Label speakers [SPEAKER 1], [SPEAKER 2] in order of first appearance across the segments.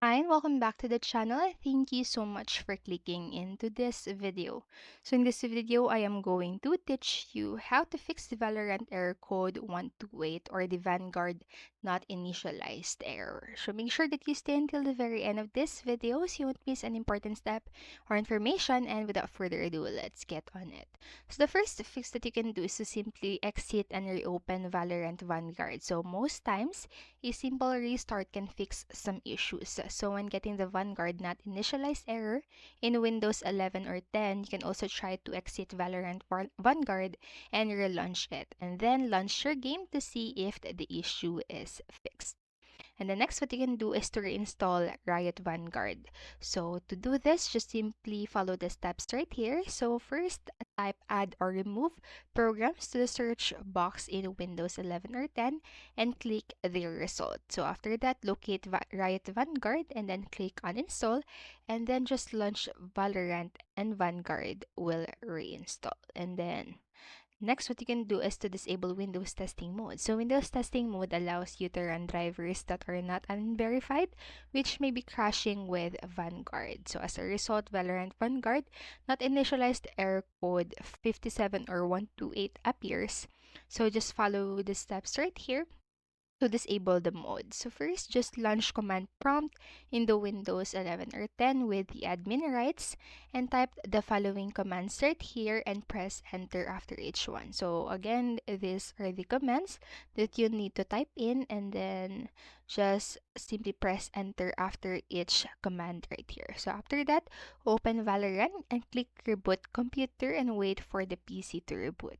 [SPEAKER 1] Hi, and welcome back to the channel. Thank you so much for clicking into this video. So in this video, I am going to teach you how to fix the Valorant error code 128 or the Vanguard Not Initialized error. So make sure that you stay until the very end of this video so you won't miss an important step or information. And without further ado, let's get on it. So the first fix that you can do is to simply exit and reopen Valorant Vanguard. So most times, a simple restart can fix some issues. So when getting the Vanguard Not Initialized error in Windows 11 or 10, you can also try to exit Valorant Vanguard and relaunch it, and then launch your game to see if the issue is fixed. And the next what you can do is to reinstall Riot Vanguard. So to do this, just simply follow the steps right here. So first, type add or remove programs to the search box in Windows 11 or 10 and click the result. So after that, locate Riot Vanguard and then click on install and then just launch Valorant and Vanguard will reinstall. And then next, what you can do is to disable Windows testing mode. So Windows testing mode allows you to run drivers that are not unverified, which may be crashing with Vanguard. So as a result, Valorant Vanguard not initialized error code 57 or 128 appears. So just follow the steps right here to disable the mode. So first, just launch command prompt in the Windows 11 or 10 with the admin rights and type the following commands right here and press enter after each one. So again, these are the commands that you need to type in and then just simply press enter after each command right here. So after that, open Valorant and click reboot computer and wait for the PC to reboot.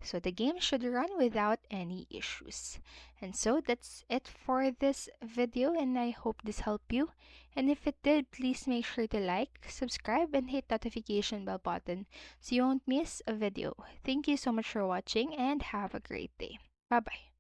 [SPEAKER 1] So the game should run without any issues. And so that's it for this video, and I hope this helped you. And if it did, please make sure to like, subscribe, and hit notification bell button so you won't miss a video. Thank you so much for watching and have a great day. Bye bye.